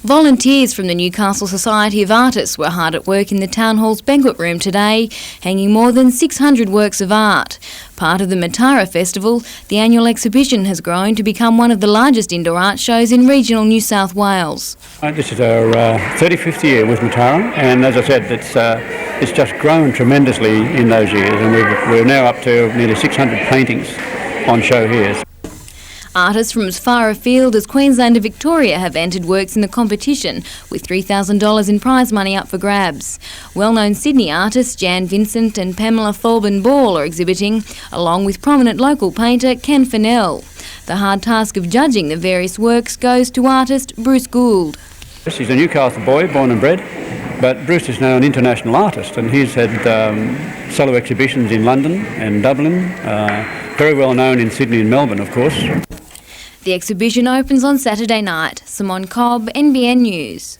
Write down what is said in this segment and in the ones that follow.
Volunteers from the Newcastle Society of Artists were hard at work in the Town Hall's banquet room today, hanging more than 600 works of art. Part of the Matara Festival, the annual exhibition has grown to become one of the largest indoor art shows in regional New South Wales. This is our 35th year with Matara, and as I said, it's just grown tremendously in those years, and we're now up to nearly 600 paintings on show here. Artists from as far afield as Queensland and Victoria have entered works in the competition, with $3,000 in prize money up for grabs. Well-known Sydney artists Jan Vincent and Pamela Thorburn Ball are exhibiting, along with prominent local painter Ken Fennell. The hard task of judging the various works goes to artist Bruce Gould. He's a Newcastle boy, born and bred, but Bruce is now an international artist, and he's had solo exhibitions in London and Dublin, very well known in Sydney and Melbourne, of course. The exhibition opens on Saturday night. Simone Cobb, NBN News.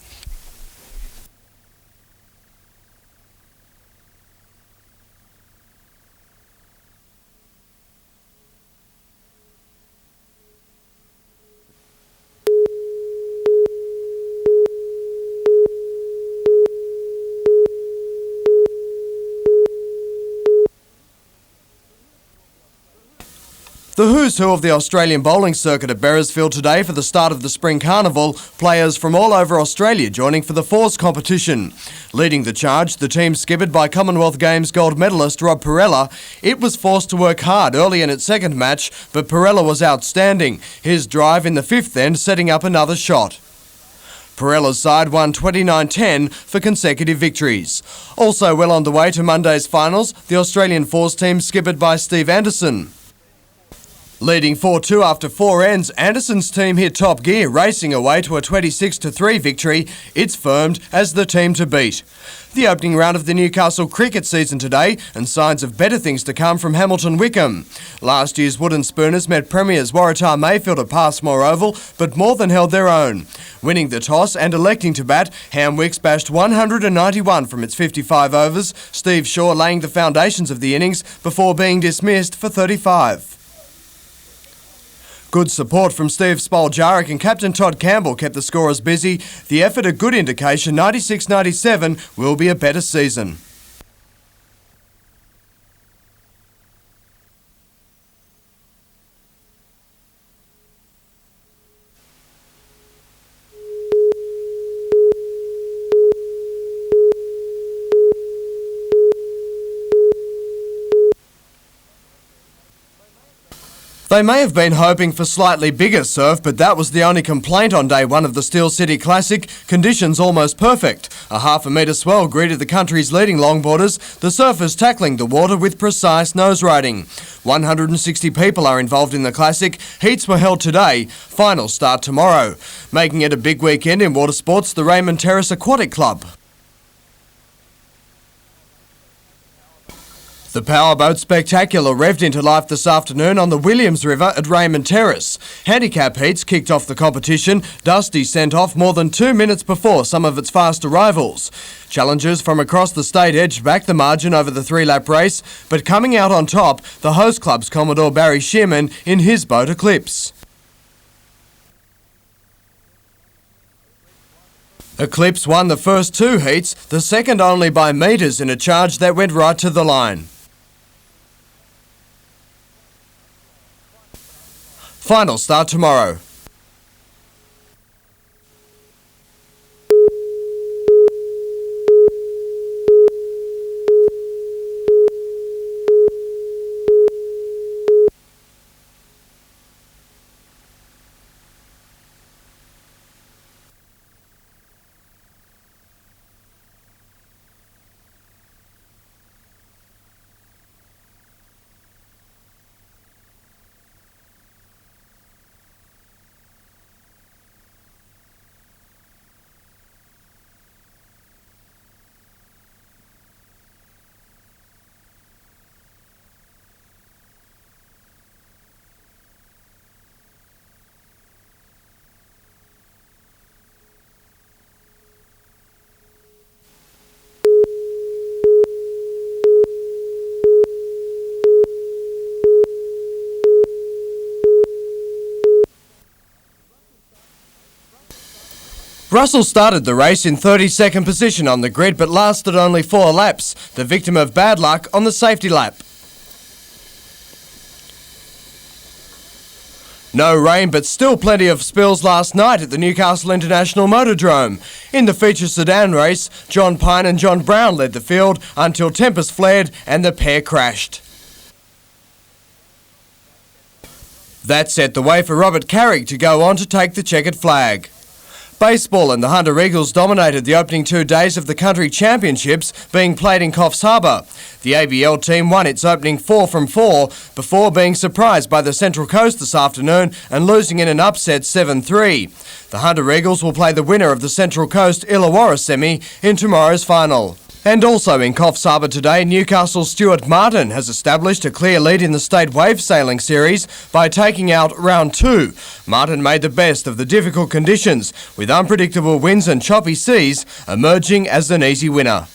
The who's who of the Australian bowling circuit at Beresfield today for the start of the Spring Carnival, players from all over Australia joining for the fours competition. Leading the charge, the team skippered by Commonwealth Games gold medalist Rob Perella. It was forced to work hard early in its second match, but Perella was outstanding, his drive in the fifth end setting up another shot. Perella's side won 29-10 for consecutive victories. Also well on the way to Monday's finals, the Australian fours team skippered by Steve Anderson. Leading 4-2 after 4 ends, Anderson's team hit top gear, racing away to a 26-3 victory. It's firmed as the team to beat. The opening round of the Newcastle cricket season today, and signs of better things to come from Hamilton Wickham. Last year's Wooden Spooners met Premiers Waratah Mayfield at Passmore Oval, but more than held their own. Winning the toss and electing to bat, Hamwicks bashed 191 from its 55 overs, Steve Shaw laying the foundations of the innings before being dismissed for 35. Good support from Steve Spoljarek and Captain Todd Campbell kept the scorers busy. The effort a good indication 96-97 will be a better season. They may have been hoping for slightly bigger surf, but that was the only complaint on day one of the Steel City Classic. Conditions almost perfect. A half a metre swell greeted the country's leading longboarders, the surfers tackling the water with precise nose riding. 160 people are involved in the Classic. Heats were held today. Finals start tomorrow. Making it a big weekend in water sports, the Raymond Terrace Aquatic Club. The powerboat spectacular revved into life this afternoon on the Williams River at Raymond Terrace. Handicap heats kicked off the competition. Dusty sent off more than 2 minutes before some of its fast arrivals. Challengers from across the state edged back the margin over the 3-lap race, but coming out on top, the host club's Commodore Barry Shearman in his boat Eclipse. Eclipse won the first 2 heats, the second only by metres in a charge that went right to the line. Finals start tomorrow. Russell started the race in 32nd position on the grid but lasted only 4 laps, the victim of bad luck on the safety lap. No rain, but still plenty of spills last night at the Newcastle International Motordrome. In the feature sedan race, John Pine and John Brown led the field until tempers flared and the pair crashed. That set the way for Robert Carrick to go on to take the checkered flag. Baseball and the Hunter Eagles dominated the opening 2 days of the country championships being played in Coffs Harbour. The ABL team won its opening 4 from 4 before being surprised by the Central Coast this afternoon and losing in an upset 7-3. The Hunter Eagles will play the winner of the Central Coast Illawarra semi in tomorrow's final. And also in Coffs Harbour today, Newcastle's Stuart Martin has established a clear lead in the State Wave Sailing Series by taking out round 2. Martin made the best of the difficult conditions, with unpredictable winds and choppy seas emerging as an easy winner.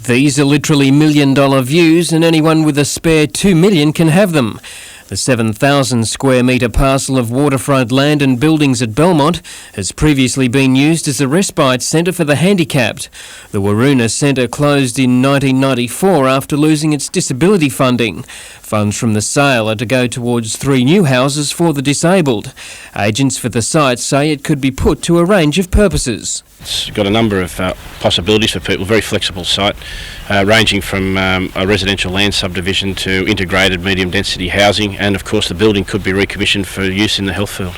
These are literally million-dollar views, and anyone with a spare $2 million can have them. The 7,000 square metre parcel of waterfront land and buildings at Belmont has previously been used as a respite centre for the handicapped. The Waroona Centre closed in 1994 after losing its disability funding. Funds from the sale are to go towards 3 new houses for the disabled. Agents for the site say it could be put to a range of purposes. It's got a number of possibilities for people, very flexible site, ranging from a residential land subdivision to integrated medium density housing, and of course the building could be recommissioned for use in the health field.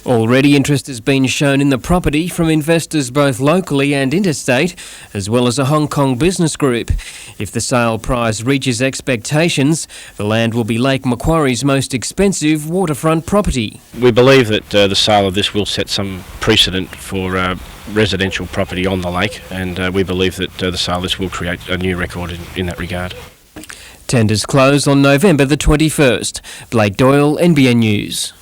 Already interest has been shown in the property from investors both locally and interstate, as well as a Hong Kong business group. If the sale price reaches expectations, the land will be Lake Macquarie's most expensive waterfront property. We believe that the sale of this will set some precedent for residential property on the lake, and we believe that the sale of this will create a new record in that regard. Tenders close on November the 21st. Blake Doyle, NBN News.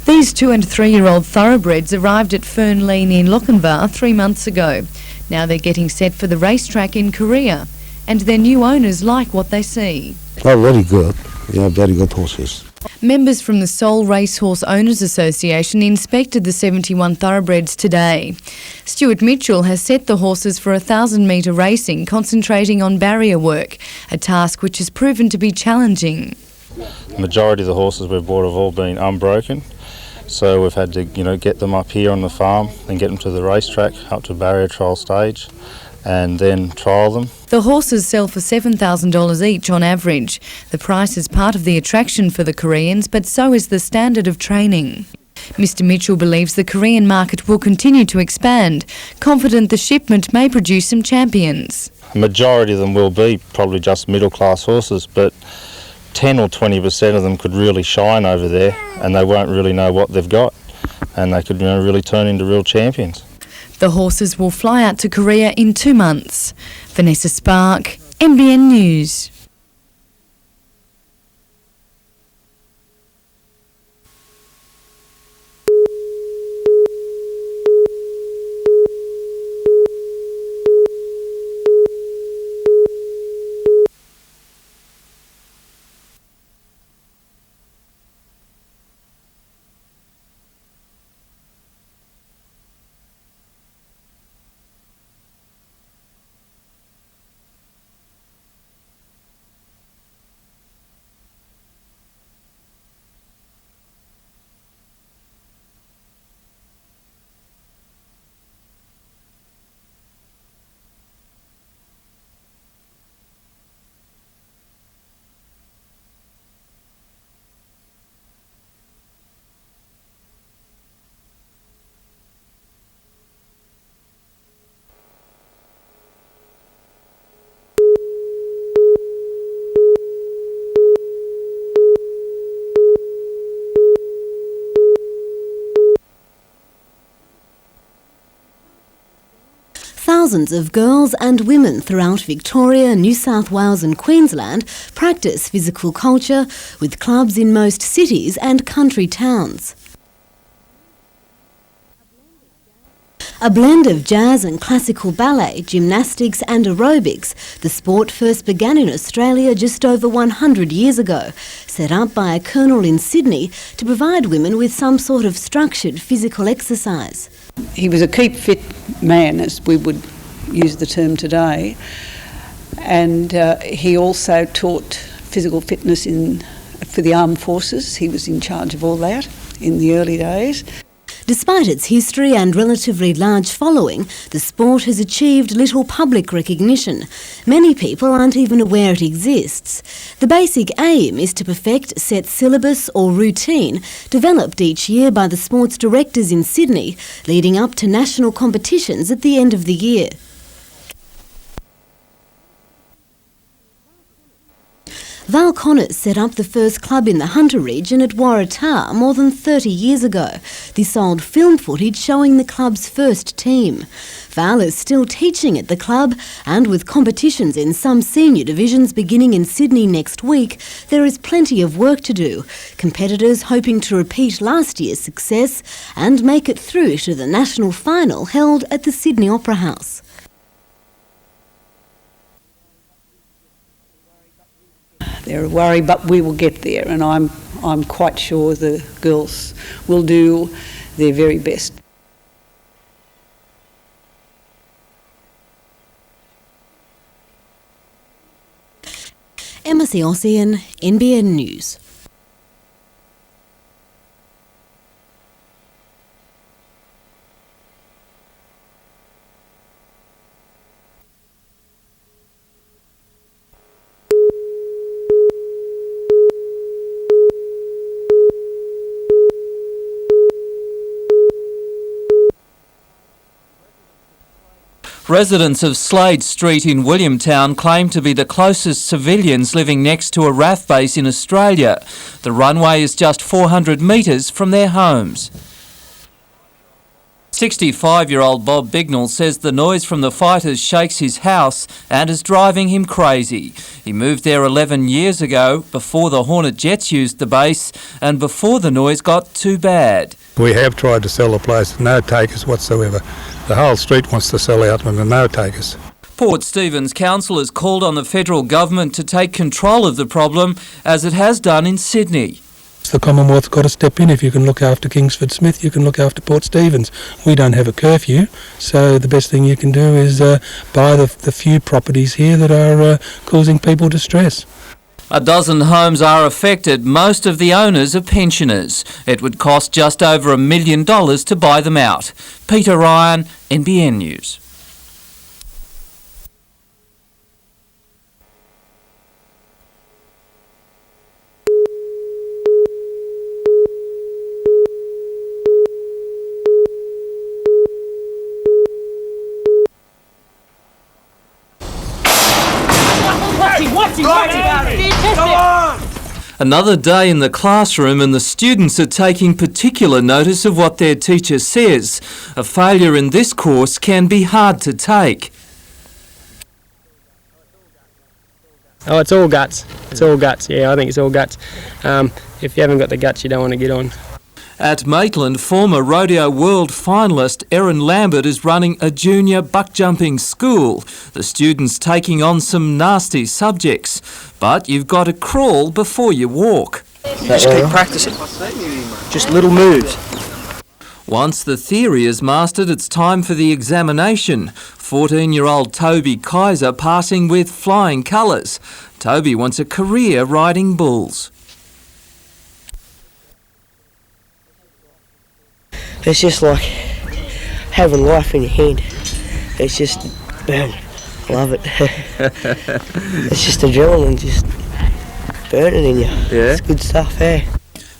These 2- and 3-year-old thoroughbreds arrived at Fernleen in Lochinvar 3 months ago. Now they're getting set for the racetrack in Korea, and their new owners like what they see. They're very good. Yeah, very good horses. Members from the Seoul Racehorse Owners Association inspected the 71 thoroughbreds today. Stuart Mitchell has set the horses for 1,000-metre racing, concentrating on barrier work, a task which has proven to be challenging. The majority of the horses we've bought have all been unbroken. So we've had to, get them up here on the farm and get them to the racetrack, up to barrier trial stage, and then trial them. The horses sell for $7,000 each on average. The price is part of the attraction for the Koreans, but so is the standard of training. Mr Mitchell believes the Korean market will continue to expand, confident the shipment may produce some champions. The majority of them will be probably just middle-class horses, but 10 or 20% of them could really shine over there, and they won't really know what they've got, and they could really turn into real champions. The horses will fly out to Korea in 2 months. Vanessa Spark, NBN News. Thousands of girls and women throughout Victoria, New South Wales and Queensland practice physical culture with clubs in most cities and country towns. A blend of jazz and classical ballet, gymnastics and aerobics, the sport first began in Australia just over 100 years ago, set up by a colonel in Sydney to provide women with some sort of structured physical exercise. He was a keep fit man, as we would use the term today, and he also taught physical fitness for the armed forces. He was in charge of all that in the early days. Despite its history and relatively large following, the sport has achieved little public recognition. Many people aren't even aware it exists. The basic aim is to perfect a set syllabus or routine developed each year by the sports directors in Sydney, leading up to national competitions at the end of the year. Val Connors set up the first club in the Hunter region at Waratah more than 30 years ago. This old film footage showing the club's first team. Val is still teaching at the club, and with competitions in some senior divisions beginning in Sydney next week, there is plenty of work to do. Competitors hoping to repeat last year's success and make it through to the national final held at the Sydney Opera House. They're a worry, but we will get there, and I'm quite sure the girls will do their very best. Emma Theossian, NBN News. Residents of Strait in Williamtown claim to be the closest civilians living next to a RAF base in Australia. The runway is just 400 metres from their homes. 65-year-old Bob Bignell says the noise from the fighters shakes his house and is driving him crazy. He moved there 11 years ago, before the Hornet jets used the base and before the noise got too bad. We have tried to sell the place, no takers whatsoever. The whole street wants to sell out and there are no takers. Port Stephens Council has called on the federal government to take control of the problem, as it has done in Sydney. The Commonwealth's got to step in. If you can look after Kingsford Smith, you can look after Port Stephens. We don't have a curfew, so the best thing you can do is buy the few properties here that are causing people distress. A dozen homes are affected. Most of the owners are pensioners. It would cost just over $1 million to buy them out. Peter Ryan, NBN News. Another day in the classroom and the students are taking particular notice of what their teacher says. A failure in this course can be hard to take. Oh, it's all guts. It's all guts, yeah, I think it's all guts. If you haven't got the guts, you don't want to get on. At Maitland, former rodeo world finalist Erin Lambert is running a junior buck jumping school. The students taking on some nasty subjects, but you've got to crawl before you walk. Just keep practicing. Just little moves. Once the theory is mastered, it's time for the examination. 14-year-old Toby Kaiser passing with flying colours. Toby wants a career riding bulls. It's just like having life in your hand. It's just, I love it. It's just adrenaline, just burning in you. Yeah. It's good stuff, eh?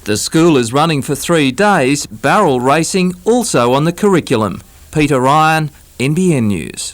The school is running for 3 days. Barrel racing also on the curriculum. Peter Ryan, NBN News.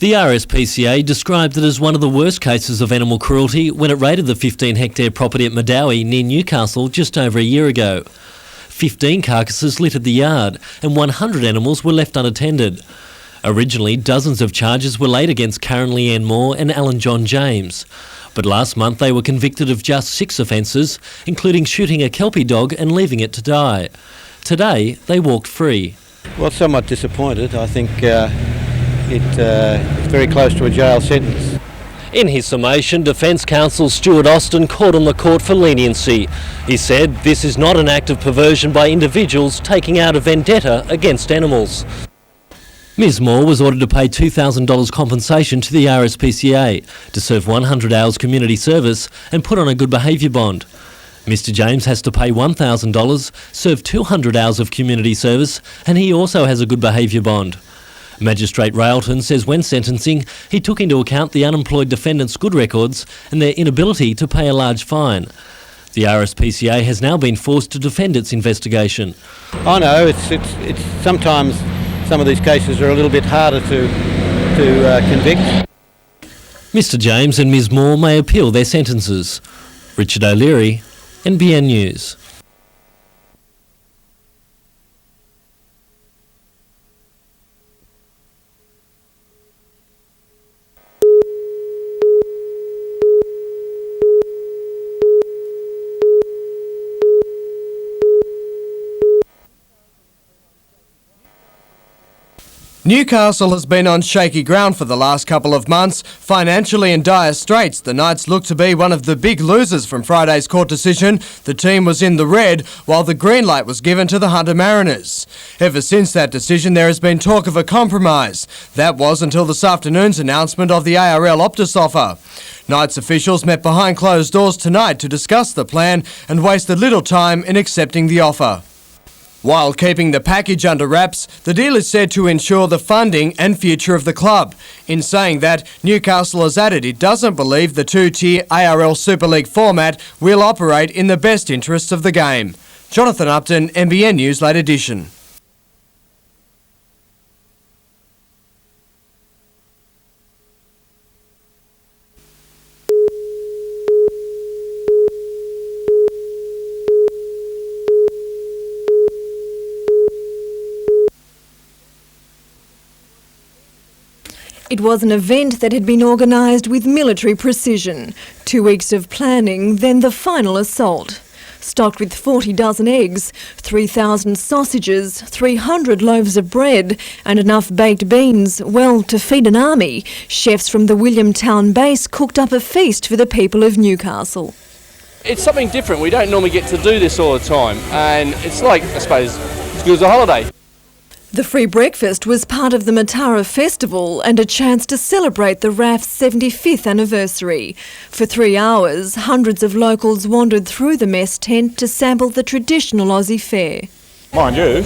The RSPCA described it as one of the worst cases of animal cruelty when it raided the 15-hectare property at Medowie near Newcastle just over a year ago. 15 carcasses littered the yard and 100 animals were left unattended. Originally, dozens of charges were laid against Karen Leanne Moore and Alan John James. But last month they were convicted of just 6 offences, including shooting a Kelpie dog and leaving it to die. Today, they walked free. Well, somewhat disappointed. I think it's very close to a jail sentence. In his summation, Defence Counsel Stuart Austin called on the court for leniency. He said this is not an act of perversion by individuals taking out a vendetta against animals. Ms Moore was ordered to pay $2,000 compensation to the RSPCA to serve 100 hours community service and put on a good behaviour bond. Mr James has to pay $1,000, serve 200 hours of community service, and he also has a good behaviour bond. Magistrate Railton says when sentencing, he took into account the unemployed defendants' good records and their inability to pay a large fine. The RSPCA has now been forced to defend its investigation. I know it's sometimes some of these cases are a little bit harder to convict. Mr James and Ms Moore may appeal their sentences. Richard O'Leary, NBN News. Newcastle has been on shaky ground for the last couple of months. Financially in dire straits, the Knights look to be one of the big losers from Friday's court decision. The team was in the red, while the green light was given to the Hunter Mariners. Ever since that decision, there has been talk of a compromise. That was until this afternoon's announcement of the ARL Optus offer. Knights officials met behind closed doors tonight to discuss the plan and wasted little time in accepting the offer. While keeping the package under wraps, the deal is said to ensure the funding and future of the club. In saying that, Newcastle has added it doesn't believe the 2-tier ARL Super League format will operate in the best interests of the game. Jonathan Upton, NBN News Late Edition. It was an event that had been organised with military precision. 2 weeks of planning, then the final assault. Stocked with 40 dozen eggs, 3,000 sausages, 300 loaves of bread and enough baked beans, well, to feed an army, chefs from the Williamtown base cooked up a feast for the people of Newcastle. It's something different. We don't normally get to do this all the time, and it's like, I suppose, as good as a holiday. The free breakfast was part of the Matara Festival and a chance to celebrate the RAF's 75th anniversary. For 3 hours, hundreds of locals wandered through the mess tent to sample the traditional Aussie fare. Mind you,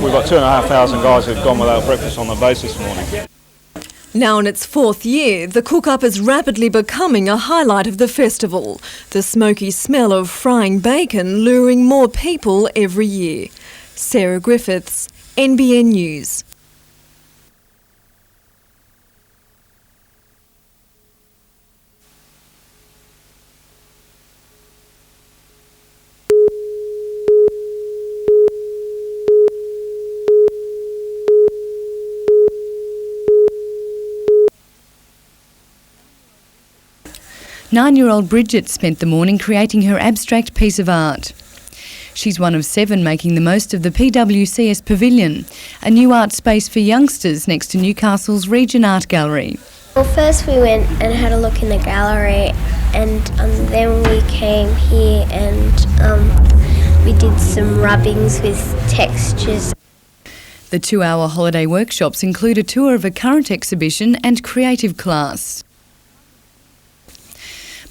we've got 2,500 guys who've gone without breakfast on the base this morning. Now in its 4th year, the cook-up is rapidly becoming a highlight of the festival. The smoky smell of frying bacon luring more people every year. Sarah Griffiths, NBN News. Nine-year-old Bridget spent the morning creating her abstract piece of art. She's one of 7 making the most of the PWCS Pavilion, a new art space for youngsters next to Newcastle's Region Art Gallery. Well, first we went and had a look in the gallery, and then we came here and we did some rubbings with textures. The 2-hour holiday workshops include a tour of a current exhibition and creative class.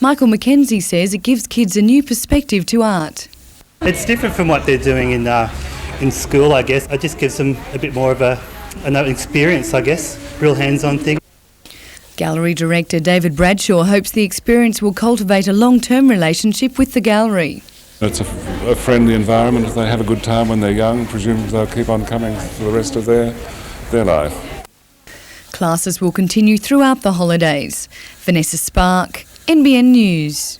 Michael McKenzie says it gives kids a new perspective to art. It's different from what they're doing in school, I guess. It just gives them a bit more of an experience, I guess, real hands-on thing. Gallery director David Bradshaw hopes the experience will cultivate a long-term relationship with the gallery. It's a friendly environment. If they have a good time when they're young, presumably they'll keep on coming for the rest of their life. Classes will continue throughout the holidays. Vanessa Spark, NBN News.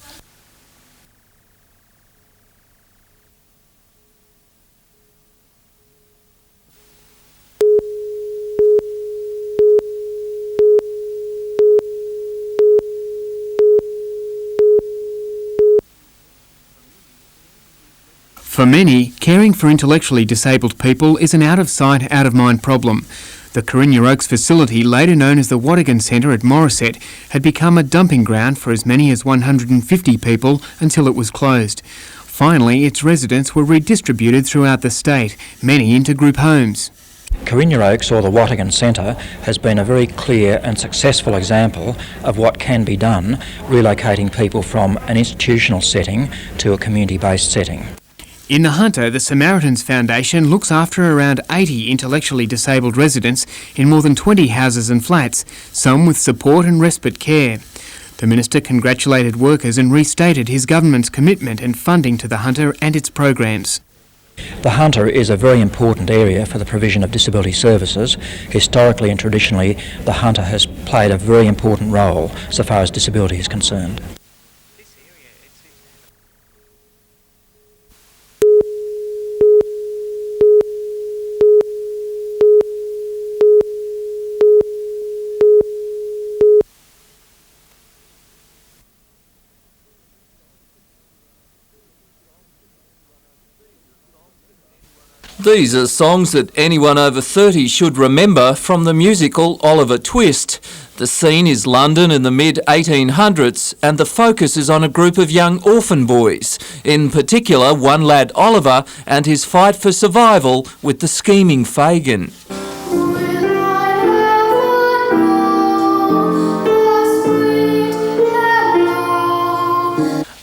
For many, caring for intellectually disabled people is an out-of-sight, out-of-mind problem. The Carina Oaks facility, later known as the Wattigan Centre at Morisset, had become a dumping ground for as many as 150 people until it was closed. Finally, its residents were redistributed throughout the state, many into group homes. Carina Oaks, or the Wattigan Centre, has been a very clear and successful example of what can be done, relocating people from an institutional setting to a community-based setting. In the Hunter, the Samaritans Foundation looks after around 80 intellectually disabled residents in more than 20 houses and flats, some with support and respite care. The Minister congratulated workers and restated his government's commitment and funding to the Hunter and its programs. The Hunter is a very important area for the provision of disability services. Historically and traditionally, the Hunter has played a very important role so far as disability is concerned. These are songs that anyone over 30 should remember from the musical Oliver Twist. The scene is London in the mid-1800s and the focus is on a group of young orphan boys, in particular one lad Oliver and his fight for survival with the scheming Fagin.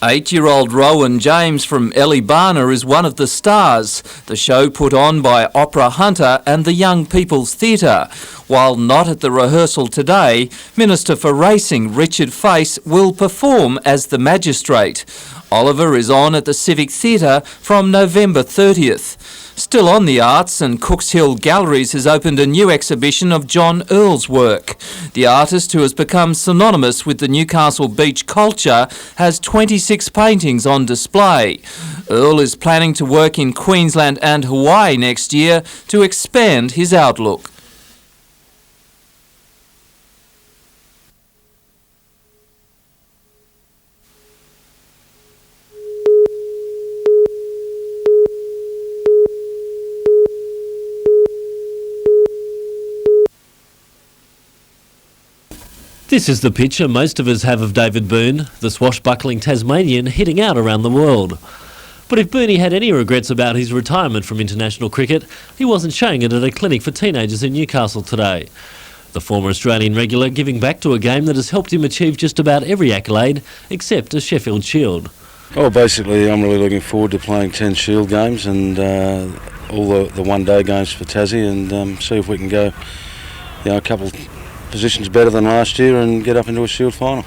8-year-old Rowan James from Ellibana is one of the stars, the show put on by Opera Hunter and the Young People's Theatre. While not at the rehearsal today, Minister for Racing Richard Face will perform as the magistrate. Oliver is on at the Civic Theatre from November 30th. Still on the arts, and Cooks Hill Galleries has opened a new exhibition of John Earle's work. The artist, who has become synonymous with the Newcastle beach culture, has 26 paintings on display. Earle is planning to work in Queensland and Hawaii next year to expand his outlook. This is the picture most of us have of David Boone, the swashbuckling Tasmanian hitting out around the world. But if Booney had any regrets about his retirement from international cricket, he wasn't showing it at a clinic for teenagers in Newcastle today. The former Australian regular giving back to a game that has helped him achieve just about every accolade except a Sheffield Shield. Well, basically I'm really looking forward to playing 10 Shield games and all the one-day games for Tassie and see if we can go a couple positions better than last year and get up into a Shield final.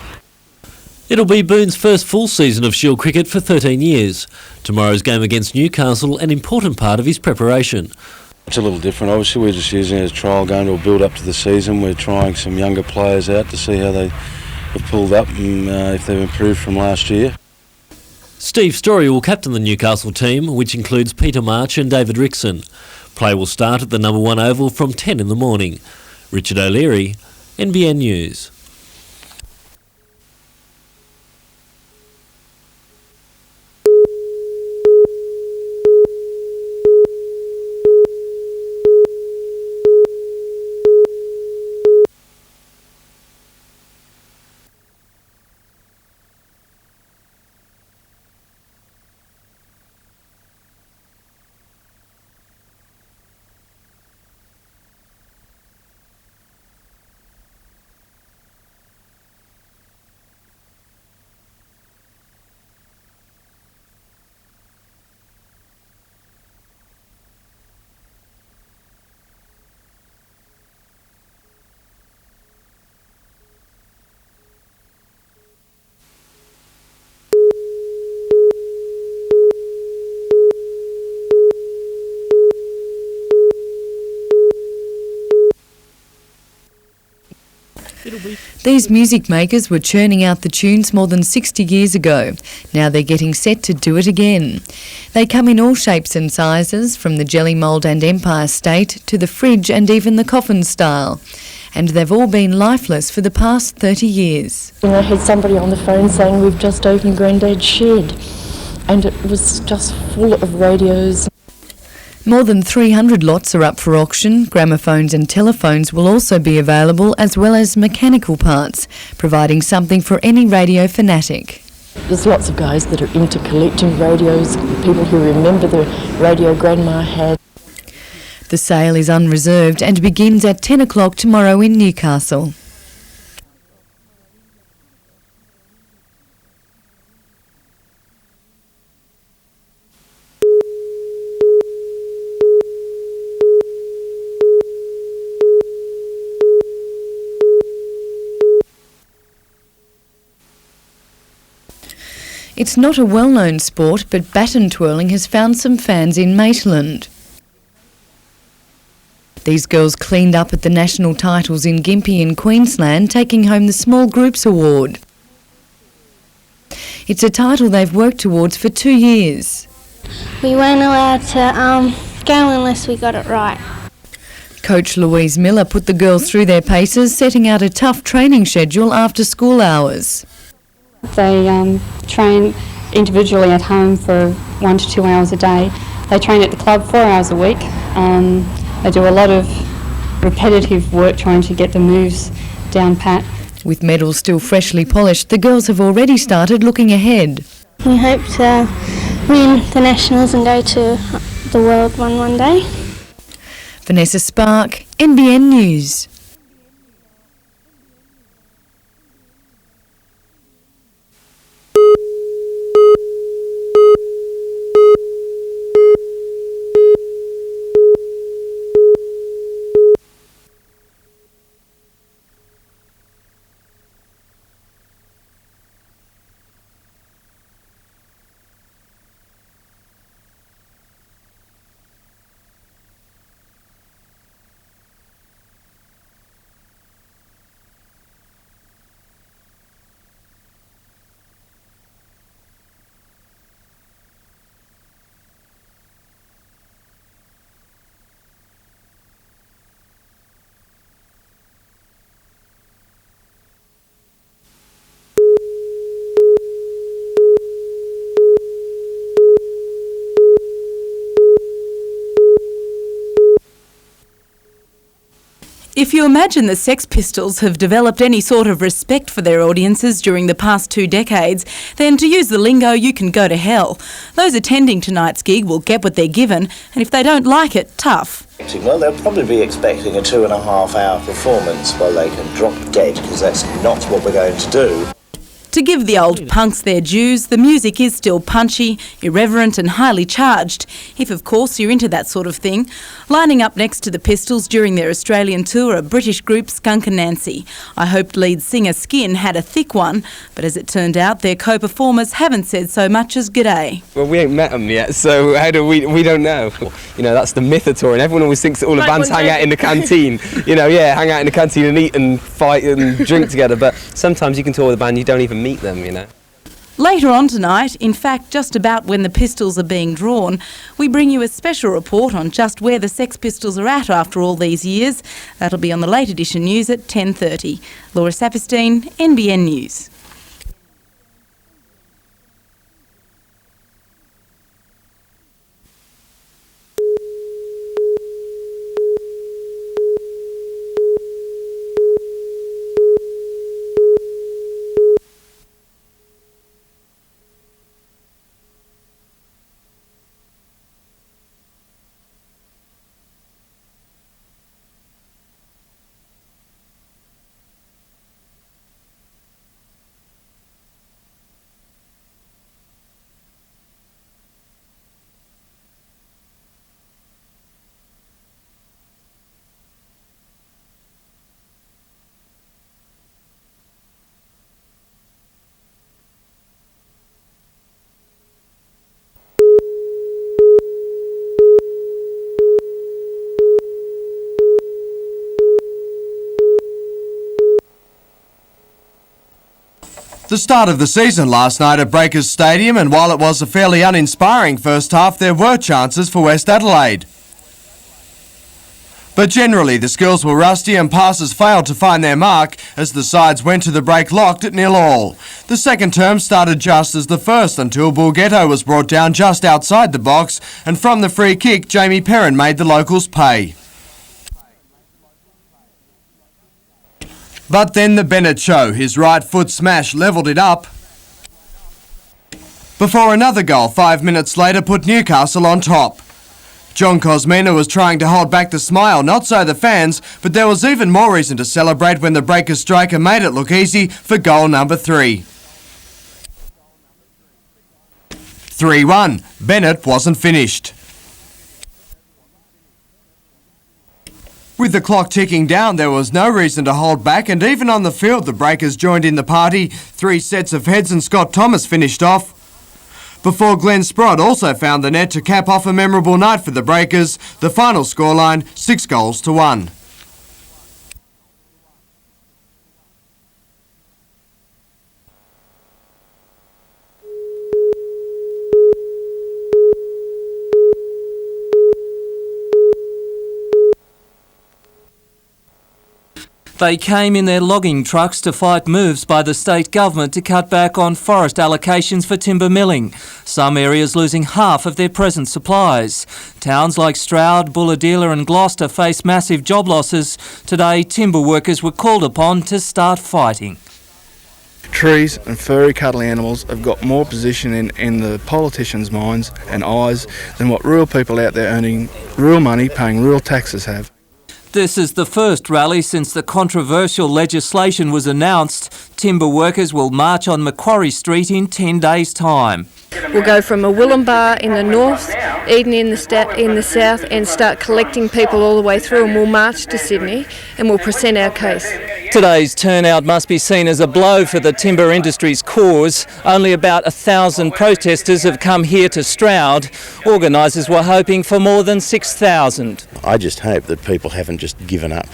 It'll be Boone's first full season of Shield cricket for 13 years. Tomorrow's game against Newcastle, an important part of his preparation. It's a little different. Obviously, we're just using it as a trial game to build up to the season. We're trying some younger players out to see how they have pulled up and if they've improved from last year. Steve Story will captain the Newcastle team, which includes Peter March and David Rickson. Play will start at the number 1 oval from 10 in the morning. Richard O'Leary, NBN News. These music makers were churning out the tunes more than 60 years ago. Now they're getting set to do it again. They come in all shapes and sizes, from the jelly mould and Empire State to the fridge and even the coffin style. And they've all been lifeless for the past 30 years. I had somebody on the phone saying we've just opened Granddad's shed, and it was just full of radios. More than 300 lots are up for auction. Gramophones and telephones will also be available, as well as mechanical parts, providing something for any radio fanatic. There's lots of guys that are into collecting radios, people who remember the radio Grandma had. The sale is unreserved and begins at 10 o'clock tomorrow in Newcastle. It's not a well-known sport, but baton twirling has found some fans in Maitland. These girls cleaned up at the national titles in Gympie in Queensland, taking home the Small Groups Award. It's a title they've worked towards for 2 years. We weren't allowed to go unless we got it right. Coach Louise Miller put the girls through their paces, setting out a tough training schedule after school hours. They train individually at home for 1 to 2 hours a day. They train at the club 4 hours a week. They do a lot of repetitive work trying to get the moves down pat. With medals still freshly polished, the girls have already started looking ahead. We hope to win the Nationals and go to the World one day. Vanessa Spark, NBN News. If you imagine the Sex Pistols have developed any sort of respect for their audiences during the past 2 decades, then to use the lingo, you can go to hell. Those attending tonight's gig will get what they're given, and if they don't like it, tough. Well, they'll probably be expecting a 2.5-hour performance. Well, they can drop dead, because that's not what we're going to do. To give the old punks their dues, the music is still punchy, irreverent and highly charged, if of course you're into that sort of thing. Lining up next to the Pistols during their Australian tour are British group Skunk and Nancy. I hoped lead singer Skin had a thick one, but as it turned out, their co-performers haven't said so much as g'day. Well, we ain't met them yet, so how do we don't know. You know, that's the myth of touring. Everyone always thinks that all the bands hang out in the canteen. You know, yeah, hang out in the canteen and eat and fight and drink together, but sometimes you can tour with a band, you don't even meet them, you know. Later on tonight, in fact just about when the Pistols are being drawn, we bring you a special report on just where the Sex Pistols are at after all these years. That'll be on the Late Edition News at 10:30. Laura Saperstein, NBN News. The start of the season last night at Breakers Stadium, and while it was a fairly uninspiring first half, there were chances for West Adelaide. But generally, the skills were rusty and passes failed to find their mark as the sides went to the break locked at 0-0. The second term started just as the first until Bulghetto was brought down just outside the box, and from the free kick, Jamie Perrin made the locals pay. But then the Bennett show, his right foot smash levelled it up, before another goal 5 minutes later put Newcastle on top. John Cosmina was trying to hold back the smile, not so the fans, but there was even more reason to celebrate when the Breakers striker made it look easy for goal number 3. 3-1. Bennett wasn't finished. With the clock ticking down, there was no reason to hold back, and even on the field the Breakers joined in the party. 3 sets of heads and Scott Thomas finished off, before Glenn Sprott also found the net to cap off a memorable night for the Breakers. The final scoreline, 6-1. They came in their logging trucks to fight moves by the state government to cut back on forest allocations for timber milling. Some areas losing half of their present supplies. Towns like Stroud, Bulahdelah and Gloucester face massive job losses. Today, timber workers were called upon to start fighting. Trees and furry cuddly animals have got more position in the politicians' minds and eyes than what rural people out there earning real money, paying real taxes have. This is the first rally since the controversial legislation was announced. Timber workers will march on Macquarie Street in 10 days' time. We'll go from a Willumbar in the north, Eden in the south, and start collecting people all the way through, and we'll march to Sydney and we'll present our case. Today's turnout must be seen as a blow for the timber industry's cause. Only about 1,000 protesters have come here to Stroud. Organisers were hoping for more than 6,000. I just hope that people haven't just given up.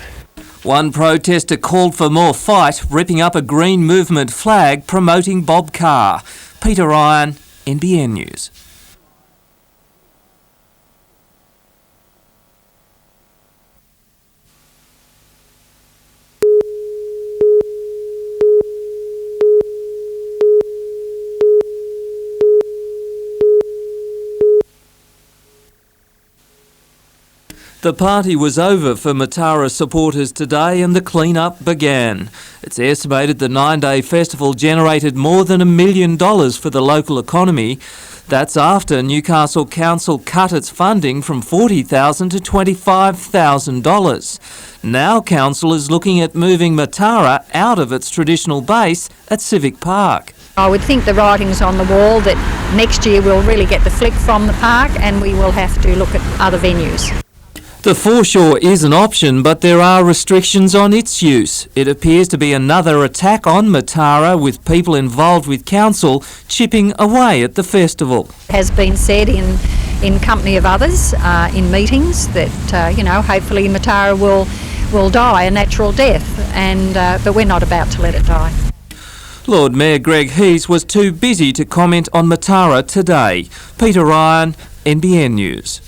One protester called for more fight, ripping up a Green Movement flag promoting Bob Carr. Peter Ryan, NBN News. The party was over for Matara supporters today and the clean-up began. It's estimated the 9-day festival generated more than $1 million for the local economy. That's after Newcastle Council cut its funding from $40,000 to $25,000. Now Council is looking at moving Matara out of its traditional base at Civic Park. I would think the writing's on the wall that next year we'll really get the flick from the park and we will have to look at other venues. The foreshore is an option, but there are restrictions on its use. It appears to be another attack on Matara, with people involved with council chipping away at the festival. It has been said in company of others in meetings that, hopefully Matara will die a natural death, but we're not about to let it die. Lord Mayor Greg Hees was too busy to comment on Matara today. Peter Ryan, NBN News.